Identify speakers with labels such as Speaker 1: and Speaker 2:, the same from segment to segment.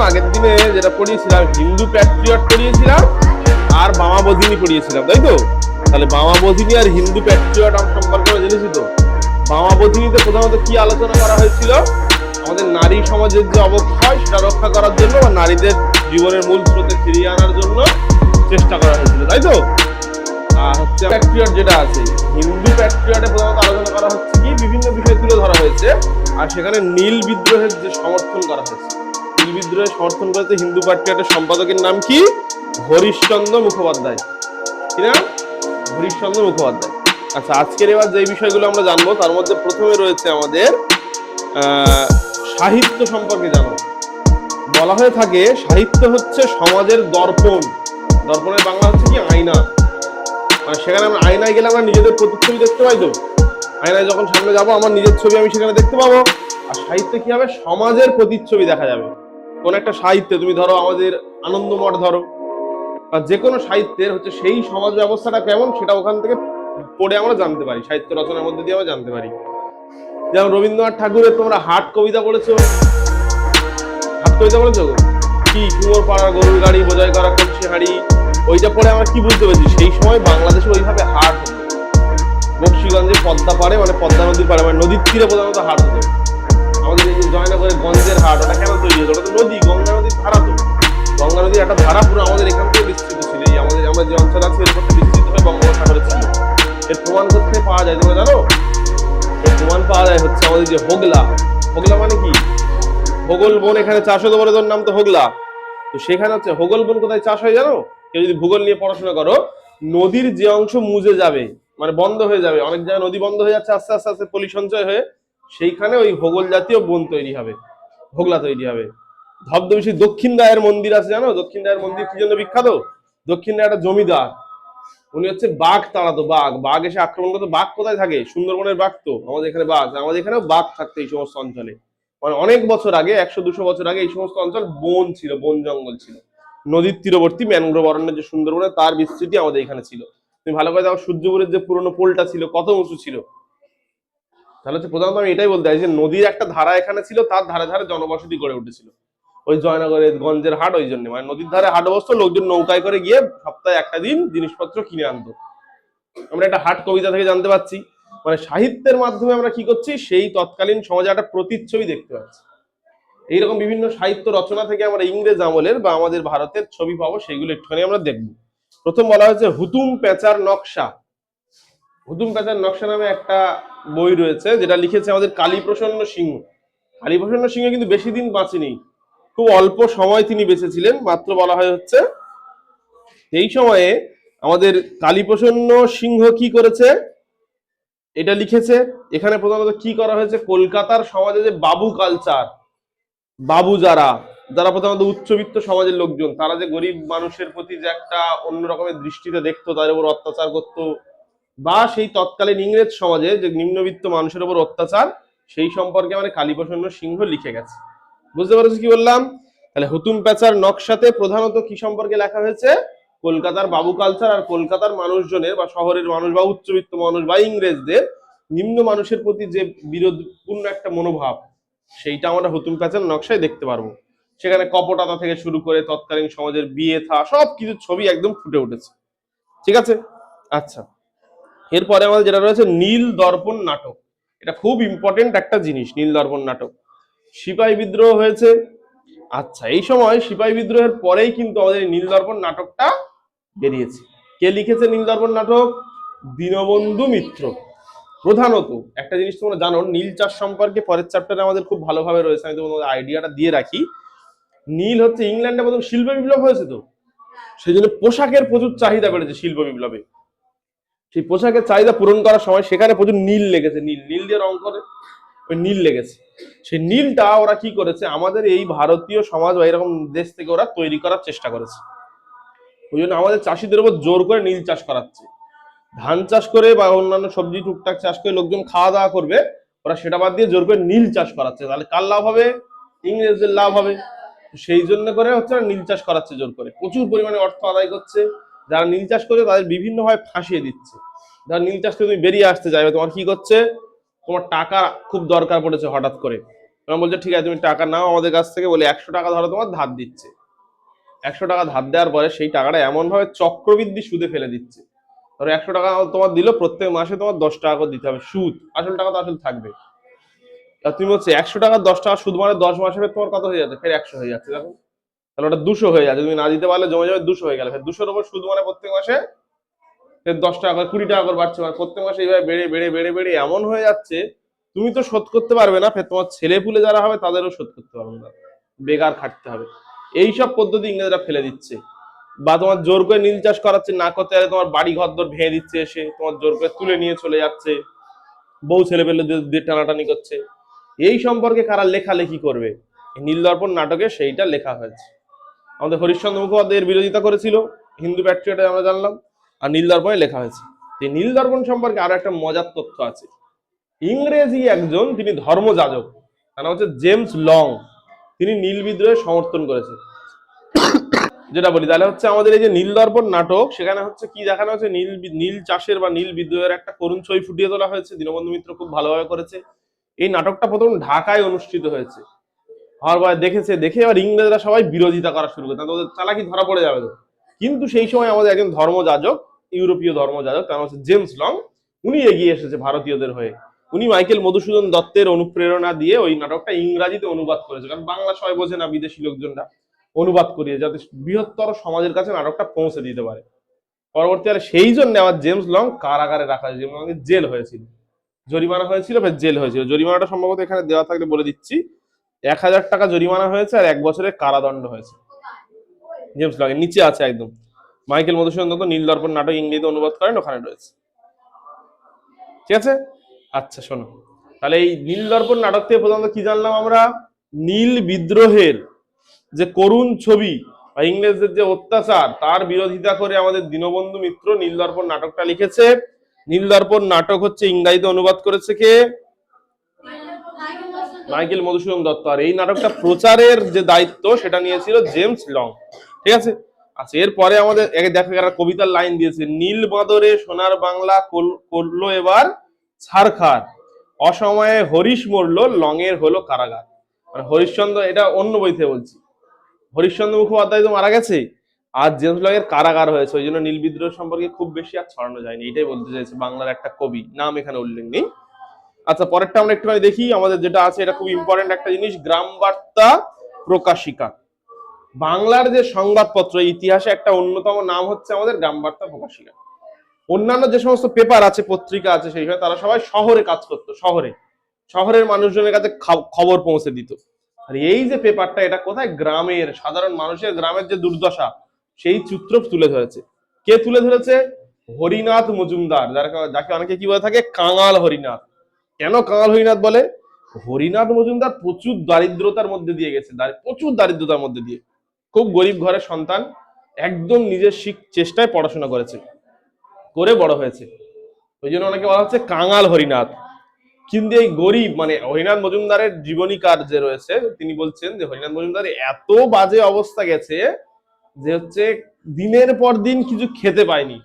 Speaker 1: আগের দিনে যেটা পড়িয়েছিলাম হিন্দু প্যাট্রিয়ট পড়িয়েছিলাম আর বামা বধিনী পড়িয়েছিলাম, তাই তো? তাহলে বামা বধিনী আর হিন্দু প্যাট্রিয়ট সম্পর্কে আমরা জেনেছি তো। বামা বধিনীতে প্রধানত কি আলোচনা করা হয়েছিল? আমাদের নারী সমাজের যে অবক্ষয় সেটা রক্ষা করার জন্য বা নারীদের জীবনের মূল স্রোতে ফিরিয়ে আনার জন্য চেষ্টা করা হয়েছিল, তাই তো? আর হচ্ছে প্যাট্রিয়ট যেটা আছে, হিন্দু প্যাট্রিয়টে প্রধানত আলোচনা করা হচ্ছে কি বিভিন্ন বিষয় তুলে ধরা হয়েছে, আর সেখানে নীল বিদ্রোহের যে সমর্থন করা হয়েছে, নীল বিদ্রোহের সমর্থন করেছে হিন্দু প্যাট্রিয়টের সম্পাদকের নাম কি? হরিশচন্দ্র মুখোপাধ্যায়। কি নাম? হরিশচন্দ্র মুখোপাধ্যায়। আচ্ছা, আজকের এবার যে বিষয়গুলো আমরা জানবো তার মধ্যে প্রথমে রয়েছে আমাদের সাহিত্য সম্পর্কে জানো। বলা হয়ে থাকে সাহিত্য হচ্ছে সমাজের দর্পণ। দর্পণের বাংলা হচ্ছে কি? আয়না। মানে সেখানে আমরা আয়নায় গেলে আমরা নিজেদের প্রতিচ্ছবি দেখতে পাই তো। আয়নায় যখন সামনে যাবো আমার নিজের ছবি আমি সেখানে দেখতে পাবো। আর সাহিত্যে কি হবে? সমাজের প্রতিচ্ছবি দেখা যাবে। কোন একটা সাহিত্যে তুমি ধরো আমাদের আনন্দমঠ ধরো, বা যে কোনো সাহিত্যের হচ্ছে সেই সমাজ ব্যবস্থাটা কেমন সেটা ওখান থেকে পড়ে আমরা জানতে পারি, সাহিত্য রচনার মধ্যে দিয়ে আমরা জানতে পারি। যেমন রবীন্দ্রনাথ ঠাকুরের তোমরা হাট কবিতা পড়েছো? হাট কবিতা পড়েছো কি? কুমোর পাড়ার গরুর গাড়ি বোঝাই করা কলসি হাঁড়ি, ওইটা পড়ে আমরা কি বুঝতে পেরেছি? সেই সময় বাংলাদেশে ওইভাবে হাট হতো। বক্সিগঞ্জে পদ্মা পাড়ে, মানে পদ্মা নদীর পাড়ে, মানে নদীর তীরে প্রধানত হাট হতো। আমাদের এই যে জয়নগরের গঞ্জের হাট, ওটা কেন তৈরি হতো? ওটা তো নদী, গঙ্গা নদীর ধারা তো। গঙ্গা নদীর একটা ধারা পুরো আমাদের এখান থেকে বিস্তৃত ছিল। এই আমাদের আমরা যে অঞ্চল আছে এর মধ্যে বিস্তৃত হয়ে বঙ্গোপসাগরে ছিল। এর প্রমাণ করতে পাওয়া যায়, তোমরা জানো? এর প্রমাণ পাওয়া যায় হচ্ছে আমাদের যে হোগলা। হোগলা মানে কি? হোগল বন এখানে চাষ হতো বলে তোর নাম তো হোগলা। তো সেখানে হচ্ছে হোগল বন কোথায় চাষ হয় জানো? কেউ যদি ভূগোল নিয়ে পড়াশোনা করো, নদীর যে অংশ মুজে যাবে, মানে বন্ধ হয়ে যাবে, অনেক জায়গায় নদী বন্ধ হয়ে যাচ্ছে আস্তে আস্তে আস্তে পলি সঞ্চয় হয়ে, সেইখানে ওই হোগল জাতীয় বন তৈরি হবে, হোগলা তৈরি হবে। ধবধবেশী দক্ষিণ রায়ের মন্দির আছে, জানো? দক্ষিণ রায়ের মন্দির কি জন্য বিখ্যাত? দক্ষিণ রায় একটা জমিদার, উনি হচ্ছে বাঘ তাড়াতো। বাঘ বাঘ এসে আক্রমণ করতো। বাঘ কোথায় থাকে? সুন্দরবনের বাঘ তো। আমাদের এখানে বাঘ, আমাদের এখানেও বাঘ থাকতো এই সমস্ত অঞ্চলে। মানে অনেক বছর আগে, 100-200 বছর আগে এই সমস্ত অঞ্চল বন ছিল, বন জঙ্গল ছিল। নদীর তীরবর্তী ম্যানগ্রোভ অরণ্যের যে সুন্দরবনে তার বিস্তৃতি আমাদের এখানে ছিল। তুমি ভালো করে দেখো সূর্যপুরের যে পুরনো পোলটা ছিল কত উঁচু ছিল। তাহলে হচ্ছে প্রধানত আমি এটাই বলতে চাই যে নদীর একটা ধারা এখানে ছিল, তার ধারে ধারে জনবসতি গড়ে উঠেছিল। ওই জয়নগরের গঞ্জের হাট ওই জন্য, মানে নদীর ধারে হাট বসতো, লোকজন নৌকায় করে গিয়ে সপ্তাহে একটা দিন জিনিসপত্র কিনে আনতো। আমরা একটা হাট কবিতা থেকে জানতে পারছি, মানে সাহিত্যের মাধ্যমে আমরা কি করছি? সেই তৎকালীন সমাজে একটা প্রতিচ্ছবি দেখতে পাচ্ছি। এইরকম বিভিন্ন সাহিত্য রচনা থেকে আমরা ইংরেজ আমলের বা আমাদের ভারতের ছবি পাবো, সেগুলো একটুখানি আমরা দেখবো। প্রথম বলা হয়েছে হুতুম প্যাঁচার নকশা। হুতুম প্যাঁচার নকশা নামে একটা বই রয়েছে, যেটা লিখেছে আমাদের কালীপ্রসন্ন সিংহ। কালীপ্রসন্ন সিংহ কিন্তু বেশি দিন বাঁচেনি, খুব অল্প সময় তিনি বেঁচেছিলেন। মাত্র বলা হয় হচ্ছে এই সময়ে আমাদের কালীপ্রসন্ন সিংহ কি করেছে এটা লিখেছে। এখানে প্রধানত কি করা হয়েছে? কলকাতার সমাজে যে বাবু কালচার, বাবু যারা যারা প্রধানত উচ্চবিত্ত সমাজের লোকজন, তারা যে গরিব মানুষের প্রতি যে একটা অন্য রকমের দৃষ্টিতে দেখতো, তাদের উপর অত্যাচার করতো, বা সেই তৎকালীন ইংরেজ সমাজে যে নিম্নবিত্ত মানুষের উপর অত্যাচার, সেই সম্পর্কে মানে কালীপ্রসন্ন সিংহ লিখে গেছে। বুঝতে পারছো কি বললাম? তাহলে হুতুম প্যাঁচার নকশাতে প্রধানত কি সম্পর্কে লেখা হয়েছে? কলকাতার বাবু কালচার আর কলকাতার মানুষজনের বা শহরের মানুষ বা উচ্চবিত্ত মানুষ বা ইংরেজদের নিম্ন মানুষের প্রতি যে বিরোধপূর্ণ একটা মনোভাব, সেইটা আমরা হুতুম প্যাঁচার নকশায় দেখতে পারবো। সেখানে কপটতা থেকে শুরু করে তৎকালীন সমাজের বিয়ে থা সব কিছু ছবি একদম ফুটে উঠেছে। ঠিক আছে? আচ্ছা, এরপরে আমাদের যেটা রয়েছে নীল দর্পণ নাটক। এটা খুব ইম্পর্টেন্ট একটা জিনিস, নীল দর্পণ নাটক। সিপাহী বিদ্রোহ হয়েছে। আচ্ছা, এই সময় সিপাহী বিদ্রোহের পরেই কিন্তু আমাদের নীল দর্পণ নাটকটা বেরিয়েছে। কে লিখেছে নীল দর্পণ নাটক? দীনবন্ধু মিত্র। প্রধানত একটা জিনিস তোমরা জানো, নীল চাষ সম্পর্কে পরের চ্যাপ্টারে আমাদের খুব ভালোভাবে রয়েছে, আমি তোমাদের আইডিয়াটা দিয়ে রাখি। নীল হচ্ছে ইংল্যান্ডে প্রথম শিল্প বিপ্লব হয়েছে তো, সেই জন্য পোশাকের প্রচুর চাহিদা বেড়েছে শিল্প বিপ্লবে। সেই পোশাকের চাহিদা পূরণ করার সময় সেখানে প্রচুর নীল লেগেছে, নীল নীল দিয়ে রং করে ওই নীল লেগেছে। সেই নীলটা ওরা কি করেছে? আমাদের এই ভারতীয় সমাজ বা এরকম দেশ থেকে ওরা তৈরি করার চেষ্টা করেছে। ওই জন্য আমাদের চাষিদের উপর জোর করে নীল চাষ করাচ্ছে। ধান চাষ করে বা অন্যান্য সবজি টুকটাক চাষ করে লোকজন খাওয়া দাওয়া করবে, ওরা সেটা বাদ দিয়ে জোর করে নীল চাষ করাচ্ছে। তাহলে কার লাভ হবে? ইংরেজদের লাভ হবে। সেই জন্য করে হচ্ছে নীল চাষ করাচ্ছে জোর করে, প্রচুর পরিমাণে অর্থ আদায় করছে। যারা নীল চাষ করছে তাদের বিভিন্নভাবে ফাঁসিয়ে দিচ্ছে। যারা নীল চাষ করে তুমি বেরিয়ে আসতে চাইবে, তোমার কি করছে? তোমার টাকা খুব দরকার পড়েছে হঠাৎ করে, তখন বলছে ঠিক আছে তুমি টাকা নাও আমাদের কাছ থেকে, বলে 100 টাকা ধরো তোমার ধার দিচ্ছে। 100 টাকা ধার দেওয়ার পরে সেই টাকাটা এমন ভাবে চক্রবৃদ্ধি সুদে ফেলে দিচ্ছে। ধরো 100 টাকা তোমার দিল, প্রত্যেক মাসে তোমার 10 টাকা করে দিতে হবে সুদ, আসল টাকা তো আসল থাকবে। আর তুমি হচ্ছে 100 টাকা 10 টাকা সুদ, মানে 10 মাসে তোমার কত হয়ে যাচ্ছে, ফের 100 হয়ে যাচ্ছে। দেখো তাহলে ওটা 200 হয়ে যাচ্ছে, তুমি না দিতে পারলে জমে যাবে 200 হয়ে গেল, ফের 200-র উপর সুদ, মানে প্রত্যেক মাসে ফের 10 টাকা করে 20 টাকা করে বাড়ছে, মানে প্রত্যেক মাসে এইভাবে বেড়ে বেড়ে বেড়ে বেড়ে এমন হয়ে যাচ্ছে তুমি তো শোধ করতে পারবে না, ফের তোমার ছেলে পুলে যারা হবে তাদেরও শোধ করতে পারবে না, বেকার খাটতে হবে। এইসব পদ্ধতি ইংরেজরা ফেলে দিচ্ছে। বা তোমার জোর করে নীল চাষ করাচ্ছে, না করতে গেলে তোমার বাড়ি ঘর দর ভেঙে দিচ্ছে, এসে তোমার জোর করে তুলে নিয়ে চলে যাচ্ছে, বউ ছেলে পেলে দিয়ে টানাটানি করছে। এই সম্পর্কে কারা লেখালেখি করবে, নীলদর্পণ নাটকে সেইটা লেখা হয়েছে। আমাদের হরিশ্চন্দ্র মুখোপাধ্যায় এর বিরোধিতা করেছিল, হিন্দু প্যাট্রিয়টে আমরা জানলাম, আর নীলদর্পণে লেখা হয়েছে। এই নীলদর্পণ সম্পর্কে আরো একটা মজার তথ্য আছে। ইংরেজি একজন, তিনি ধর্মযাজক, তার নাম হচ্ছে জেমস লং, তিনি নীল বিদ্রোহের সমর্থন করেছেন। যেটা বলি তাহলে হচ্ছে আমাদের এই যে নীলদর্পণ নাটক, সেখানে হচ্ছে কি দেখানো হচ্ছে, নীল চাষের বা নীল বিদ্রোহের একটা করুণ ছবি ফুটিয়ে তোলা হয়েছে। দীনবন্ধু মিত্র খুব ভালোভাবে করেছে। এই নাটকটা প্রথম ঢাকায় অনুষ্ঠিত হয়েছে, হওয়ার পরে দেখেছে, দেখে এবার ইংরেজরা সবাই বিরোধিতা করা শুরু করে, ওদের চালাকি ধরা পড়ে যাবে তো। কিন্তু সেই সময় আমাদের একজন ধর্মযাজক, ইউরোপীয় ধর্মযাজক, তার হচ্ছে জেমস লং, উনি এগিয়ে এসেছে ভারতীয়দের হয়ে। উনি মাইকেল মধুসূদন দত্তের অনুপ্রেরণা দিয়ে ওই নাটকটা ইংরাজিতে অনুবাদ করেছে, কারণ বাংলা সবাই বোঝে না, বিদেশি লোকজনরা, অনুবাদ করিয়ে যাতে বৃহত্তর সমাজের কাছে নাটকটা পৌঁছে দিতে পারে। পরবর্তীকালে সেই জন্য আবার জেমস লং কারাগারে রাখা হয়েছে, জেমস লং জেল হয়েছিল, জরিমানা হয়েছিল, ফের জেল হয়েছিল। জরিমানাটা সম্ভবত এখানে দেওয়া থাকলে বলে দিচ্ছি, 1000 টাকা জরিমানা হয়েছে আর 1 বছরের কারাদণ্ড হয়েছে জেমস লং এর। নিচে আছে একদম, মাইকেল মধুসূদন দত্ত নীলদর্পণ নাটক ইংরেজিতে অনুবাদ করেন, ওখানে রয়েছে। ঠিক আছে, আচ্ছা শোনো, তাহলে এই নীলদর্পণ নাটক থেকে প্রথমত কি জানলাম আমরা, নীল বিদ্রোহের যে করুণ ছবি বা ইংরেজদের যে অত্যাচার, তার বিরোধিতা করে আমাদের দীনবন্ধু মিত্র নীলদর্পণ নাটকটা লিখেছে। নীলদর্পণ নাটক হচ্ছে ইংরাজিতে অনুবাদ করেছে কে, মাইকেল মধুসূদন দত্ত। আর এই নাটকটা প্রচারের যে দায়িত্ব সেটা নিয়েছিল জেমস লং। ঠিক আছে, আচ্ছা এরপরে আমাদের দেখো একটা কবিতার লাইন দিয়েছে, নীল বাঁদরে সোনার বাংলা করলো এবার ছারখার, অসময়ে হরিশ মরলো লংয়ের হলো কারাগার। মানে হরিশ্চন্দ্র, এটা অন্য বইতে বলছি, হরিশ্চন্দ্র মুখোপাধ্যায় তো মারা গেছে, আর জেমস লং এর কারাগার হয়েছে, ওই জন্য নীল বিদ্রোহ সম্পর্কে খুব বেশি আর ছড়ানো যায়নি, এটাই বলতে চাইছে। বাংলার একটা কবি, নাম এখানে উল্লেখ নেই। আচ্ছা পরেরটা আমরা একটুখানি দেখি, আমাদের যেটা আছে এটা খুব ইম্পর্টেন্ট একটা জিনিস, গ্রাম বার্তা প্রকাশিকা। বাংলার যে সংবাদপত্র ইতিহাসে একটা অন্যতম নাম হচ্ছে আমাদের গ্রাম বার্তা প্রকাশিকা। অন্যান্য যে সমস্ত পেপার আছে, পত্রিকা আছে, সেই তারা সবাই শহরে কাজ করতো, শহরের মানুষজনের কাছে খবর পৌঁছে দিত। আর এই যে পেপারটা, এটা কোথায়, গ্রামের সাধারণ মানুষের, গ্রামের যে দুর্দশা সেই চিত্র তুলে ধরেছে। কে তুলে ধরেছে, হরিনাথ মজুমদার, যাকে অনেকে কি বলে থাকে, কাঙাল হরিনাথ। কেন কাঙাল হরিনাথ বলে, হরিনাথ মজুমদার প্রচুর দারিদ্রতার মধ্যে দিয়ে গেছে, প্রচুর দারিদ্রতার মধ্যে দিয়ে, খুব গরিব ঘরের সন্তান, একদম নিজের চেষ্টায় পড়াশোনা করেছে, করে বড় হয়েছে, ওই জন্য অনেকে বলা হচ্ছে কাঙাল হরিনাথ। কিন্তু এই গরিব, মানে হরিনাথ মজুমদারের জীবনীকার যে রয়েছে, তিনি বলছেন যে হরিনাথ মজুমদারের এত বাজে অবস্থা গেছে যে হচ্ছে দিনের পর দিন কিছু খেতে পায়নি,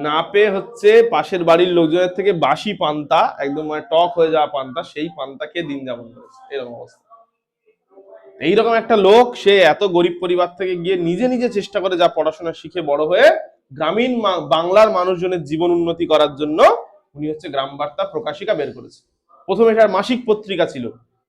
Speaker 1: না পেয়ে হচ্ছে পাশের বাড়ির লোকজনের থেকে বাসি পান্তা, একদম মানে টক হয়ে যাওয়া পান্তা, সেই পান্তা খেয়ে দিন যাপন করেছে, এরকম অবস্থা। এইরকম একটা লোক, সে এত গরিব পরিবার থেকে গিয়ে নিজে নিজে চেষ্টা করে, যা পড়াশোনা শিখে বড় হয়ে গ্রামীণ বাংলার মানুষজনের জীবন উন্নতি করার জন্য উনি হচ্ছে গ্রাম বার্তা প্রকাশিকা বের করেছে। প্রথমে এটা মাসিক পত্রিকা ছিল,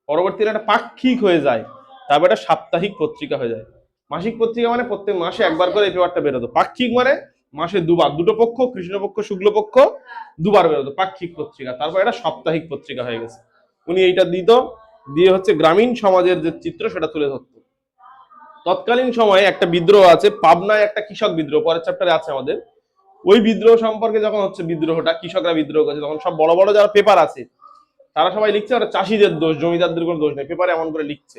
Speaker 1: পরবর্তীতে একটা পাক্ষিক হয়ে যায়, তারপর একটা সাপ্তাহিক পত্রিকা হয়ে যায়। মাসিক পত্রিকা মানে প্রত্যেক মাসে একবার করে এই পেপারটা বেরোতো, পাক্ষিক মানে মাসে দুবার, দুটো পক্ষ, কৃষ্ণপক্ষ শুক্লপক্ষ দুবার বেরোতো পাক্ষিক পত্রিকা। তারপর এটা সাপ্তাহিক পত্রিকা হয়ে গেছে। উনি এইটা দিত, দিয়ে হচ্ছে গ্রামীণ সমাজের যে চিত্র সেটা তুলে ধরত। তৎকালীন সময়ে একটা বিদ্রোহ আছে পাবনায়, একটা কৃষক বিদ্রোহ, পরের চ্যাপ্টারে আছে আমাদের। ওই বিদ্রোহ সম্পর্কে যখন হচ্ছে, বিদ্রোহটা কৃষকরা বিদ্রোহ করেছে, তখন সব বড় বড় যারা পেপার আছে তারা সবাই লিখছে ওরা চাষিদের দোষ, জমিদারদের কোনো দোষ নেই, পেপারে এমন করে লিখছে।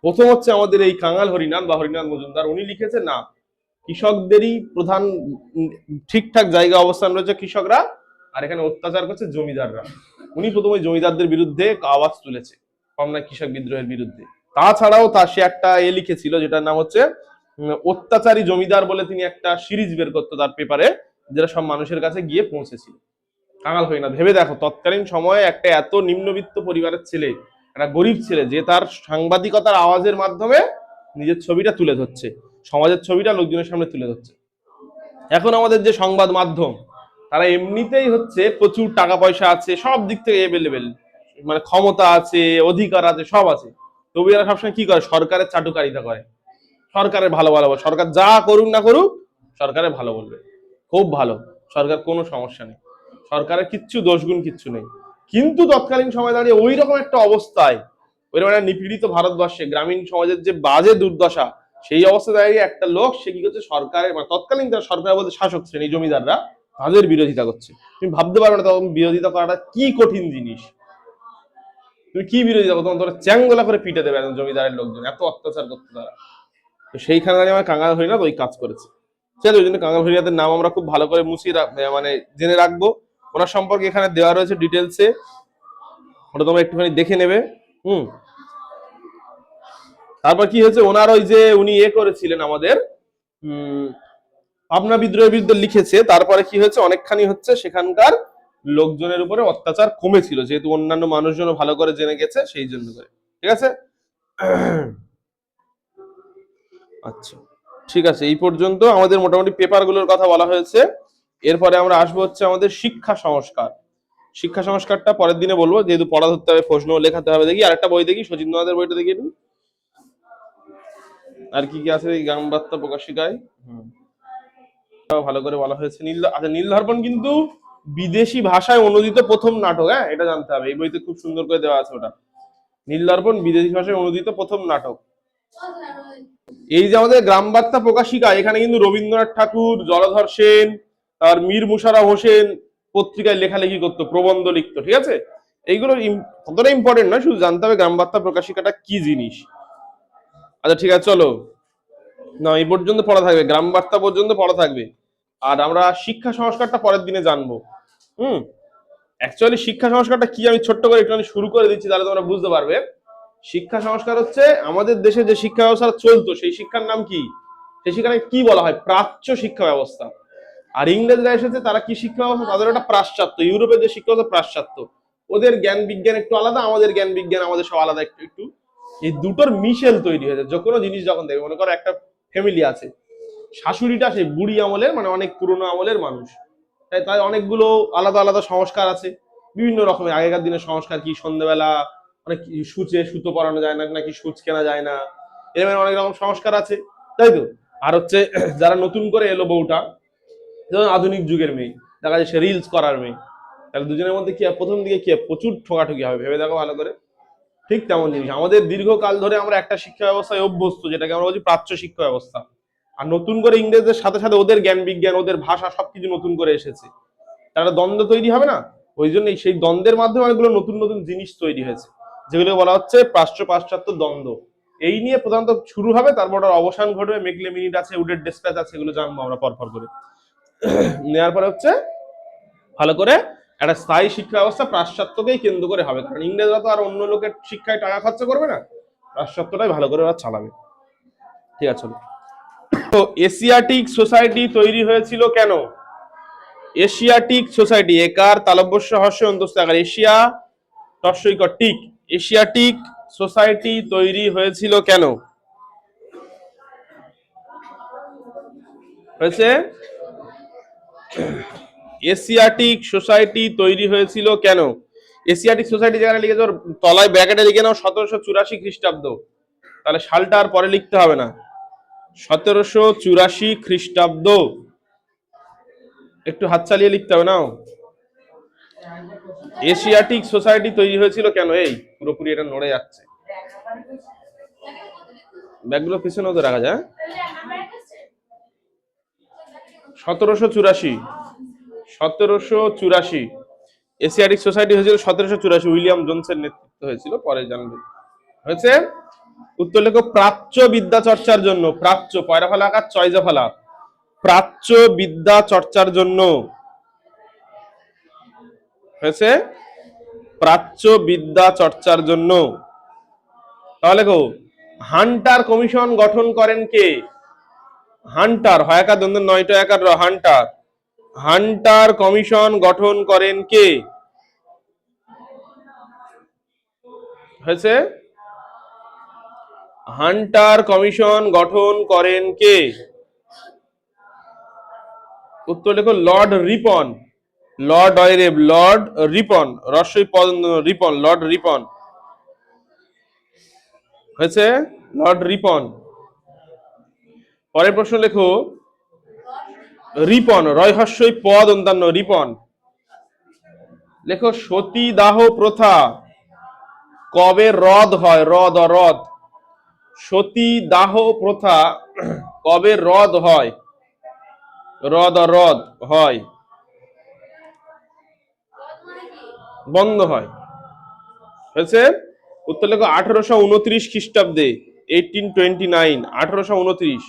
Speaker 1: প্রথম হচ্ছে আমাদের এই কাঙাল হরিনাথ বা হরিনাথ মজুমদার, উনি লিখেছে না, কৃষকদেরই প্রধান ঠিকঠাক জায়গা অবস্থান রয়েছে কৃষকরা, আর এখানে অত্যাচার করছে জমিদাররা। উনি প্রথমে জমিদারদের বিরুদ্ধে আওয়াজ তুলেছে পাবনা কৃষক বিদ্রোহের বিরুদ্ধে। তাছাড়াও সে একটা লিখেছিল যেটার নাম হচ্ছে অত্যাচারী জমিদার বলে, তিনি একটা সিরিজ বের করতো তার পেপারে, যেটা সব মানুষের কাছে গিয়ে পৌঁছেছিল। কাঙাল হই না। ভেবে দেখো তৎকালীন সময়ে একটা এত নিম্নবিত্ত পরিবারের ছেলে, একটা গরিব ছেলে, যে তার সাংবাদিকতার আওয়াজের মাধ্যমে নিজের ছবিটা তুলে ধরছে, সমাজের ছবিটা লোকজনের সামনে তুলে ধরছে। এখন আমাদের যে সংবাদ মাধ্যম, তারা এমনিতেই হচ্ছে প্রচুর টাকা পয়সা আছে, সব দিক থেকে এভেলেবেল, মানে ক্ষমতা আছে, অধিকার আছে, সব আছে। তবু এরা সবসময় কি করে? সরকারের চাটুকারিতা করে, সরকারের ভালো ভালো, সরকার যা করুক না করুক সরকারের ভালো বলবে, খুব ভালো, সরকার কোনো সমস্যা নেই, সরকারের কিচ্ছু দোষগুণ কিচ্ছু নেই। কিন্তু তৎকালীন সময় দাঁড়িয়ে ওই রকম একটা অবস্থায়, ওই রকম একটা নিপীড়িত ভারতবর্ষে গ্রামীণ সমাজের যে বাজে দুর্দশা, সেই অবস্থায় দাঁড়িয়ে একটা লোক সে কি করছে? সরকারের, মানে তৎকালীন যারা সরকার বলতে শাসক শ্রেণী, জমিদাররা, তাদের বিরোধিতা করছে। তুমি ভাবতে পারবে না তখন বিরোধিতা করাটা কি কঠিন জিনিস। তুমি কি বিরোধিতা করো? তখন তোরা চ্যাংগোলা করে পিটে দেবে একজন জমিদারের লোকজন, এত অত্যাচার করতে তারা। তো সেইখানে দাঁড়িয়ে আমার কাঙাল হরিনাথ ওই কাজ করেছে। চলো, ওই জন্য কাঙাল হরিনাথের নাম আমরা খুব ভালো করে মানে জেনে রাখবো। ওনার সম্পর্কে এখানে দেওয়া রয়েছে ডিটেলসে, ওটা তোমরা একটুখানি দেখে নেবে। হুম। তারপর কি হয়েছে? ওনার ওই যে উনি করেছিলেন আমাদের পাবনা বিদ্রোহের বিরুদ্ধে লিখেছে, তারপরে কি হয়েছে? অনেকখানি হচ্ছে সেখানকার লোকজনের উপরে অত্যাচার কমেছিল, যেহেতু অন্যান্য মানুষজনও ভালো করে জেনে গেছে, সেই জন্য করে। ঠিক আছে। আচ্ছা, ঠিক আছে, এই পর্যন্ত আমাদের মোটামুটি পেপারগুলোর কথা বলা হয়েছে। এরপরে আমরা আসবো হচ্ছে আমাদের শিক্ষা সংস্কার। শিক্ষা সংস্কারটা পরের দিনে বলবো, যেহেতু পড়া ধরতে হবে, প্রশ্ন লেখাতে হবে। দেখি আরেকটা বই দেখি, শচীন্দ্রনাথের বইটা দেখি একটু, আর কি কি আছে এই গ্রামবার্তা প্রকাশিকায়। ভালো করে বলা হয়েছে। আচ্ছা, নীলদর্পণ কিন্তু বিদেশি ভাষায় অনুদিত প্রথম নাটক, হ্যাঁ, এটা জানতে হবে। এই বইতে খুব সুন্দর করে দেওয়া আছে ওটা। নীলদর্পণ বিদেশি ভাষায় অনুদিত প্রথম নাটক। এই যে আমাদের গ্রামবার্তা প্রকাশিকা, এখানে কিন্তু রবীন্দ্রনাথ ঠাকুর, জলধর সেন, আর মীর মুশাররফ হোসেন পত্রিকায় লেখালেখি করতো, প্রবন্ধ লিখতো। ঠিক আছে, এইগুলো কতটা ইম্পর্টেন্ট নয়, শুধু জানতে হবে গ্রামবার্তা প্রকাশিকাটা কি জিনিস। আচ্ছা ঠিক আছে, চলো না, এই পর্যন্ত পড়া থাকবে, গ্রামবার্তা পর্যন্ত পড়া থাকবে। আর আমরা শিক্ষা সংস্কারটা পরের দিনে জানবো। হুম। অ্যাকচুয়ালি শিক্ষা সংস্কারটা কি আমি ছোট্ট করে একটু শুরু করে দিচ্ছি, তাহলে তোমরা বুঝতে পারবে। শিক্ষা সংস্কার হচ্ছে আমাদের দেশে যে শিক্ষা ব্যবস্থা চলতো, সেই শিক্ষার নাম কি? সেই শিক্ষাকে কি বলা হয়? প্রাচ্য শিক্ষা ব্যবস্থা। আর ইংরেজরা এসেছে, তারা কি শিক্ষা ব্যবস্থা? তাদের ওটা পাশ্চাত্য। ইউরোপের যে শিক্ষা ব্যবস্থা পাশ্চাত্য, ওদের জ্ঞান বিজ্ঞান একটু আলাদা, আমাদের জ্ঞান বিজ্ঞান আমাদের সব আলাদা একটু একটু। এই দুটোর মিশেল তৈরি হয়েছে। যে কোনো জিনিস যখন দেখবে, মনে করো একটা ফ্যামিলি আছে, শাশুড়িটা সেই বুড়ি আমলের, মানে অনেক পুরোনো আমলের মানুষ, তাই তাই অনেকগুলো আলাদা আলাদা সংস্কার আছে, বিভিন্ন রকমের। আগেকার দিনের সংস্কার কি? সন্ধ্যেবেলা অনেক সূচে সুতো পরানো যায় না, নাকি সূচ কেনা যায় না, এরকম অনেক রকম সংস্কার আছে, তাই তো। আর হচ্ছে যারা নতুন করে এলো বউটা, যেমন আধুনিক যুগের মেয়ে, দেখা যায় সে রিলস করার মেয়ে, তাহলে দুজনের মধ্যে কি প্রথম দিকে কি প্রচুর ঠোকাঠুকি হবে, ভেবে দেখো ভালো করে। ঠিক তেমন জিনিস আমাদের দীর্ঘকাল ধরে আমরা একটা শিক্ষা ব্যবস্থায় অভ্যস্ত, যেটাকে আমরা বলছি প্রাচ্য শিক্ষা ব্যবস্থা। আর নতুন করে ইংরেজদের সাথে সাথে ওদের জ্ঞান বিজ্ঞান, ওদের ভাষা, সবকিছু নতুন করে এসেছে, তারা দ্বন্দ্ব তৈরি হবে না? ওই জন্য সেই দ্বন্দ্বের মাধ্যমে অনেকগুলো নতুন নতুন জিনিস তৈরি হয়েছে, যেগুলো বলা হচ্ছে প্রাচ্য পাশ্চাত্য দ্বন্দ্ব। এই নিয়ে প্রধানত শুরু হবে, তারপর ওটার অবসান ঘটবে। মেকলে মিনিট আছে, উডের ডেসপ্যাচ আছে, এগুলো জানবো আমরা পরপর করে। নেওয়ার পরে হচ্ছে ভালো করে একটা স্থায়ী শিক্ষা ব্যবস্থা পাশ্চাত্যকেই কেন্দ্র করে হবে, কারণ ইংরেজরা তো আর অন্য লোকের শিক্ষায় টাকা খরচা করবে না, পাশ্চাত্যটাই ভালো করে ওরা চালাবে। ঠিক আছে। তো এশিয়াটিক সোসাইটি তৈরি হয়েছিল কেন? এশিয়াটিক সোসাইটি, একার তালব্যস্য হর্ষ অন্তস্থ আকার, এশিয়া টস্যইকর টিক, এশিয়াটিক সোসাইটি তৈরি হয়েছিল কেন? হয়েছে এশিয়াটিক সোসাইটি তৈরি হয়েছিল কেন? এশিয়াটিক সোসাইটি যেখানে লিখেছে, তলায় ব্র্যাকেটে লিখে নাও 1784 খ্রিস্টাব্দ, তাহলে সালটা আর পরে লিখতে হবে না। 1784 খ্রিস্টাব্দ, একটু হাত চালিয়ে লিখতে হবে। নাও, এশিয়াটিক সোসাইটি তৈরি হয়েছিল কেন? এই পুরোপুরি এটা নড়ে যাচ্ছে, ব্যাগগুলো পিছনে তো রাখা যায়। 1784 এশিয়াটিক সোসাইটি হয়েছিল 1784, উইলিয়াম জোনসের নেতৃত্ব হয়েছিল, পরে জানবে। হয়েছে উত্তর লেখো, প্রাচ্য বিদ্যা চর্চার জন্য। প্রাচ্য, পয়রা ফেলা আকার চয়জা ফেলা, প্রাচ্য বিদ্যা চর্চার জন্য হয়েছে, প্রাচ্য বিদ্যা চর্চার জন্য। তাহলে গো, হান্টার কমিশন গঠন করেন কে? হান্টার, হয় একার দ্বন্দ্ব, নয়টা একার, হান্টার। হান্টার কমিশন গঠন করেন কে? হয়েছে? হান্টার কমিশন গঠন করেন কে? উত্তর লেখো লর্ড রিপন। লর্ড অয়রেব, লর্ড রিপন, রস্বই পদ রিপন, লর্ড রিপন। হয়েছে? Lord Ripon. পরের প্রশ্ন লেখো রিপন, রয়হস্যই পদ অন্যান্য রিপন। লেখো সতীদাহ প্রথা কবে রদ হয়? রদ, অরদ। সতীদাহ প্রথা কবে রদ হয়? রদ, অরদ হয়, বন্ধ হয়। হয়েছে? উত্তর লেখো 1829 খ্রিস্টাব্দে, 1829, 1829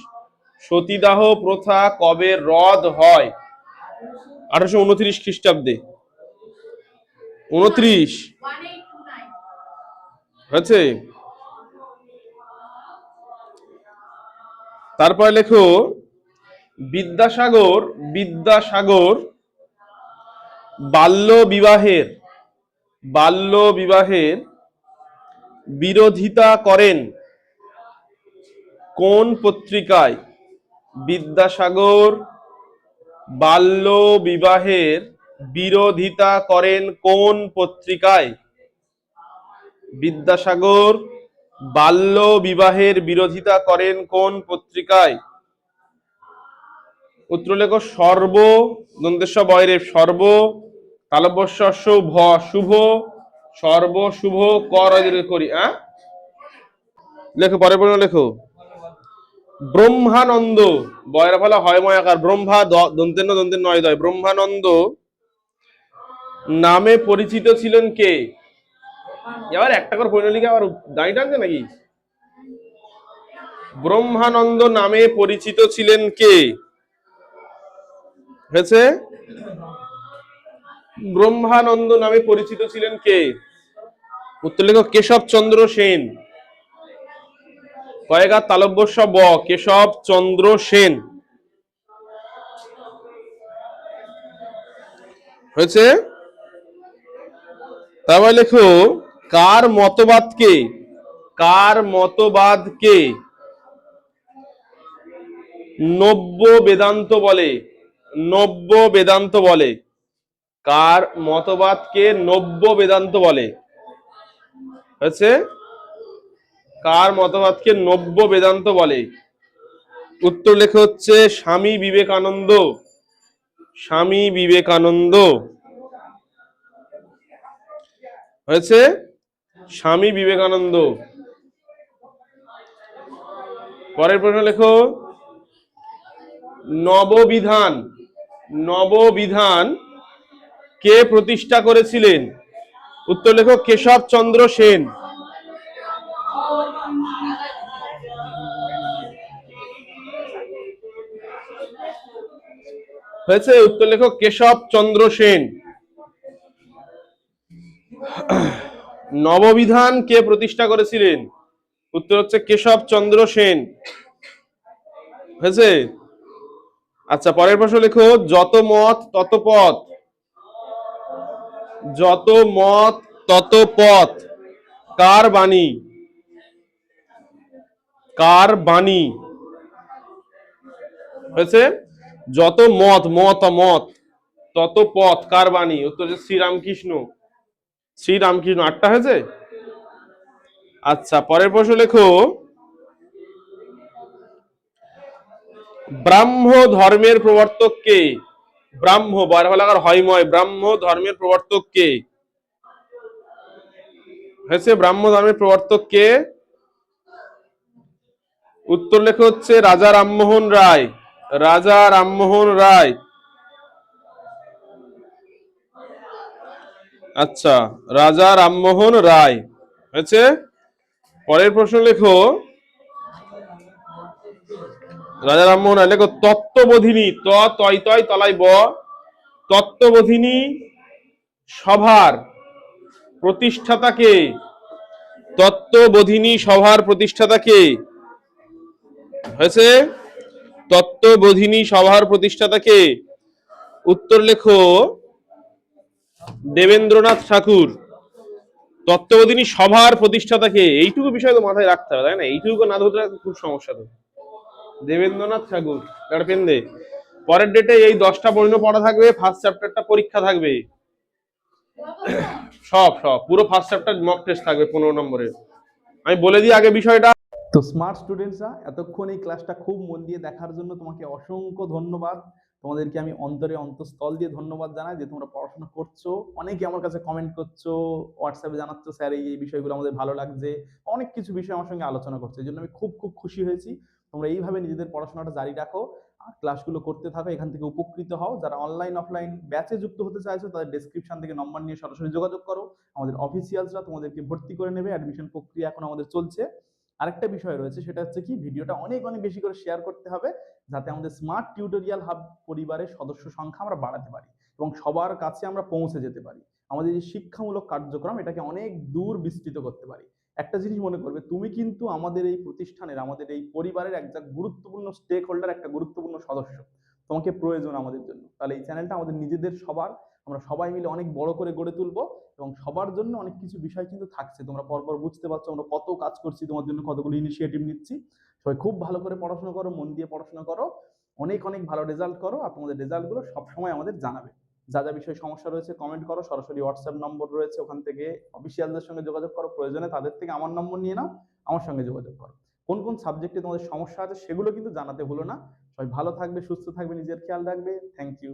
Speaker 1: সতীদাহ প্রথা কবে রদ হয়? 1829 খ্রিস্টাব্দে। 29 হয়েছে? তারপরে লেখো বিদ্যাসাগর, বিদ্যাসাগর বাল্য বিবাহের বিরোধিতা করেন কোন পত্রিকায়? বিদ্যাসাগর বাল্য বিবাহের বিরোধিতা করেন কোন পত্রিকায়? বিদ্যাসাগর বাল্য বিবাহের বিরোধিতা করেন কোন পত্রিকায়? উত্তর লেখো সর্ব, দন্তেশ্ব বয়রের সর্ব, তালব্যস্য শুভ, শুভ, সর্ব, শুভ, কর করি। লেখো পরে পরে লেখো ব্রহ্মানন্দ, বয়রা ফলা হয় ময়াকার, ব্রহ্মা দন্তেন্ন দন্তের নয় দয়, ব্রহ্মানন্দ নামে পরিচিত ছিলেন কে? এবার একটা করে পড়ে লিখে আবার দাঁড়ি টানছে নাকি? ব্রহ্মানন্দ নামে পরিচিত ছিলেন কে? হয়েছে? ব্রহ্মানন্দ নামে পরিচিত ছিলেন কে? উত্তর লেখো কেশব চন্দ্র সেন। কয়েকার তালব্যস্য ব, কেশব চন্দ্র সেন। হয়েছে? তারপর লেখো কার মতবাদকে, কার মতবাদকে নব্য বেদান্ত বলে? নব্য বেদান্ত বলে। কার মতবাদকে নব্য বেদান্ত বলে? হয়েছে? কার মতবাদকে নব্য বেদান্ত বলে? উত্তর লেখা হচ্ছে স্বামী বিবেকানন্দ। স্বামী বিবেকানন্দ। হয়েছে? স্বামী বিবেকানন্দ। পরের প্রশ্ন লেখো নববিধান, নববিধান কে প্রতিষ্ঠা করেছিলেন? উত্তর লেখো কেশব চন্দ্র সেন। হয়েছে? উত্তর লেখো কেশব চন্দ্র সেন। নববিধান কে প্রতিষ্ঠা করেছিলেন? উত্তর হচ্ছে কেশব চন্দ্র সেন। হয়েছে? আচ্ছা, পরের প্রশ্ন লেখো যত মত তত পথ, যত মত তত পথ কার বাণী? কার বাণী? হয়েছে? যত মত, মত তত পথ কার বাণী? উত্তর হচ্ছে শ্রীরামকৃষ্ণ। শ্রীরামকৃষ্ণ। 8টা হয়েছে? আচ্ছা, পরের প্রশ্ন লেখো ব্রাহ্ম ধর্মের প্রবর্তক কে? ব্রাহ্ম বয়লাকার হয়ময়, ব্রাহ্ম ধর্মের প্রবর্তক কে? হয়েছে? ব্রাহ্ম ধর্মের প্রবর্তক কে? উত্তর লেখা হচ্ছে রাজা রামমোহন রায়। রাজা রামমোহন রায়। আচ্ছা, রাজা রামমোহন রায়। হয়েছে? পরের প্রশ্ন লেখো রাজা রামমোহন রায় লেখো তত্ত্ববোধিনী, ত তয় তয় তলাই ব, তত্ত্ববোধিনী সভার প্রতিষ্ঠাতা কে? তত্ত্ববোধিনী সভার প্রতিষ্ঠাতা কে? হয়েছে? তত্ত্ববোধিনী সভার প্রতিষ্ঠাতা কে? উত্তর লেখো দেবেন্দ্রনাথ ঠাকুর। তত্ত্ববোধিনী সভার প্রতিষ্ঠাতাকে, এইটুকু বিষয় তো মাথায় রাখতে হবে, তাই না? এইটুকু না ধরতে খুব সমস্যা। তো দেবেন্দ্রনাথ ঠাকুর, একটা পেন দে। পরের ডেটে এই 10টা প্রশ্ন পড়া থাকবে, ফার্স্ট চ্যাপ্টারটা পরীক্ষা থাকবে, সব সব পুরো ফার্স্ট চ্যাপ্টার মক টেস্ট থাকবে 15 নম্বরের। আমি বলে দিই আগে বিষয়টা।
Speaker 2: তো স্মার্ট স্টুডেন্টসরা, এতক্ষণ এই ক্লাসটা খুব মন দিয়ে দেখার জন্য তোমাকে অসংখ্য ধন্যবাদ। তোমাদেরকে আমি অন্তঃস্থল দিয়ে ধন্যবাদ জানাই যে তোমরা পড়াশোনা করছো। অনেকে আমার কাছে কমেন্ট করছো, হোয়াটসঅ্যাপে জানাচ্ছ স্যার এই বিষয়গুলো আমাদের ভালো লাগছে, অনেক কিছু বিষয় আমার সঙ্গে আলোচনা করছো। এই জন্য আমি খুব খুব খুশি হয়েছি। তোমরা এইভাবে নিজেদের পড়াশোনাটা জারি রাখো, ক্লাসগুলো করতে থাকো, এখান থেকে উপকৃত হও। যারা অনলাইন অফলাইন ব্যাচে যুক্ত হতে চাইছো তাদের ডেসক্রিপশন থেকে নম্বর নিয়ে সরাসরি যোগাযোগ করো। আমাদের অফিসিয়ালসরা তোমাদেরকে ভর্তি করে নেবে, অ্যাডমিশন প্রক্রিয়া এখন আমাদের চলছে। আরেকটা বিষয় রয়েছে, সেটা হচ্ছে কি, ভিডিওটা অনেক অনেক বেশি করে শেয়ার করতে হবে, যাতে আমাদের স্মার্ট টিউটোরিয়াল হাব পরিবারের সদস্য সংখ্যা আমরা বাড়াতে পারি এবং সবার কাছে আমরা পৌঁছে যেতে পারি। আমাদের যে শিক্ষামূলক কার্যক্রম, এটাকে অনেক দূর বিস্তৃত করতে পারি। একটা জিনিস মনে করবে, তুমি কিন্তু আমাদের এই প্রতিষ্ঠানের, আমাদের এই পরিবারের একটা গুরুত্বপূর্ণ স্টেক হোল্ডার, একটা গুরুত্বপূর্ণ সদস্য। তোমাকে প্রয়োজন আমাদের জন্য। তাহলে এই চ্যানেলটা আমাদের নিজেদের সবার, আমরা সবাই মিলে অনেক বড় করে গড়ে তুলবো এবং সবার জন্য অনেক কিছু বিষয় কিন্তু থাকছে। তোমরা পরপর বুঝতে পারছো আমরা কত কাজ করছি, তোমার জন্য কতগুলো ইনিশিয়েটিভ নিচ্ছি। সবাই খুব ভালো করে পড়াশোনা করো, মন দিয়ে পড়াশোনা করো, অনেক অনেক ভালো রেজাল্ট করো, আর তোমাদের রেজাল্টগুলো সবসময় আমাদের জানাবে। যা যা বিষয়ে সমস্যা রয়েছে কমেন্ট করো, সরাসরি হোয়াটসঅ্যাপ নম্বর রয়েছে, ওখান থেকে অফিসিয়ালদের সঙ্গে যোগাযোগ করো, প্রয়োজনে তাদের থেকে আমার নম্বর নিয়ে নাও, আমার সঙ্গে যোগাযোগ করো। কোন কোন সাবজেক্টে তোমাদের সমস্যা আছে সেগুলো কিন্তু জানাতে ভুলো না। সবাই ভালো থাকবে, সুস্থ থাকবে, নিজের খেয়াল রাখবে। Thank you.